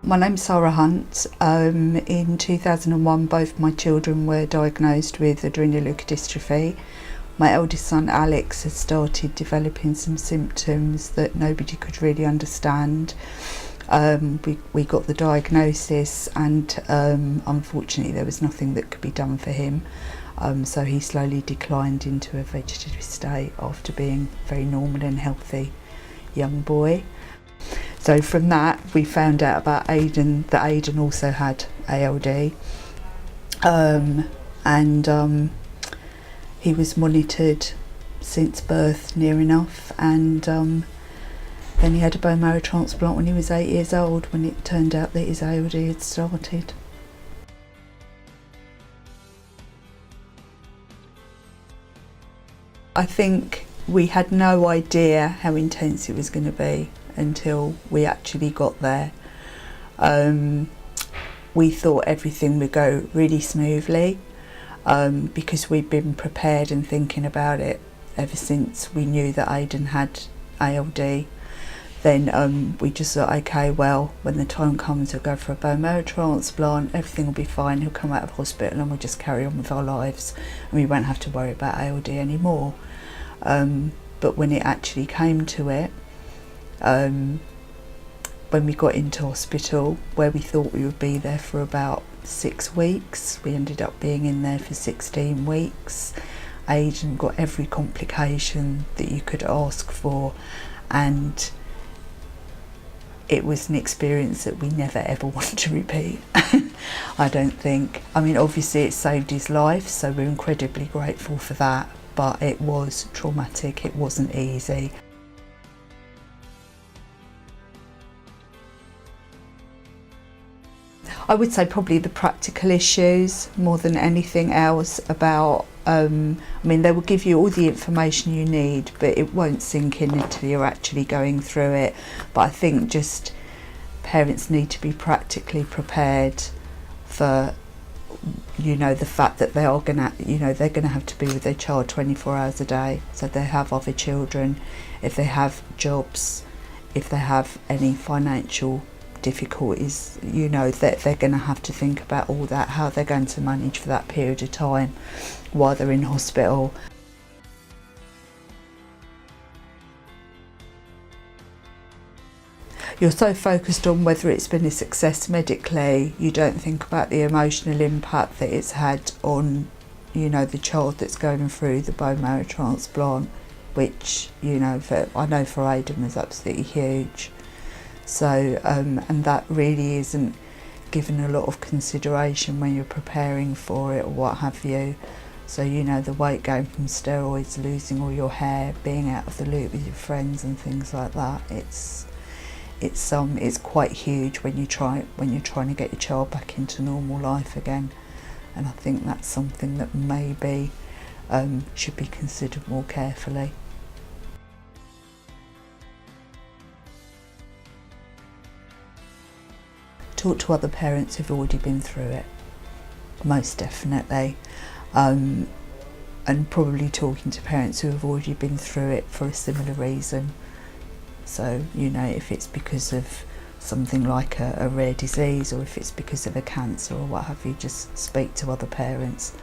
My name's Sara Hunt. In 2001 both my children were diagnosed with adrenoleukodystrophy. My eldest son Alex has started developing some symptoms that nobody could really understand. We got the diagnosis and unfortunately there was nothing that could be done for him. So he slowly declined into a vegetative state after being a very normal and healthy young boy. So from that we found out about Ayden, that Ayden also had ALD, and he was monitored since birth near enough, and then he had a bone marrow transplant when he was 8 years old, when it turned out that his ALD had started. I think we had no idea how intense it was going to be until we actually got there. We thought everything would go really smoothly because we'd been prepared and thinking about it ever since we knew that Ayden had ALD. Then we just thought, okay, well, when the time comes he'll go for a bone marrow transplant, everything will be fine, he'll come out of hospital and we'll just carry on with our lives and we won't have to worry about ALD anymore. But when it actually came to it, when we got into hospital, where we thought we would be there for about 6 weeks, we ended up being in there for 16 weeks. Ayden got every complication that you could ask for, and it was an experience that we never ever want to repeat. I don't think. I mean, obviously it saved his life, so we're incredibly grateful for that, but it was traumatic, it wasn't easy. I would say probably the practical issues more than anything else about, I mean, they will give you all the information you need, but it won't sink in until you're actually going through it. But I think just parents need to be practically prepared for, you know, the fact that they are gonna, you know, they're gonna have to be with their child 24 hours a day. So they have other children, if they have jobs, if they have any financial difficulties, you know, that they're going to have to think about all that, how they're going to manage for that period of time while they're in hospital. You're so focused on whether it's been a success medically, you don't think about the emotional impact that it's had on, you know, the child that's going through the bone marrow transplant, which, you know, I know for Ayden was absolutely huge. So, and that really isn't given a lot of consideration when you're preparing for it or what have you. So, you know, the weight gain from steroids, losing all your hair, being out of the loop with your friends and things like that, it's quite huge when you're trying to get your child back into normal life again. And I think that's something that maybe should be considered more carefully. Talk to other parents who've already been through it, most definitely, and probably talking to parents who have already been through it for a similar reason. So, you know, if it's because of something like a rare disease, or if it's because of a cancer or what have you, just speak to other parents.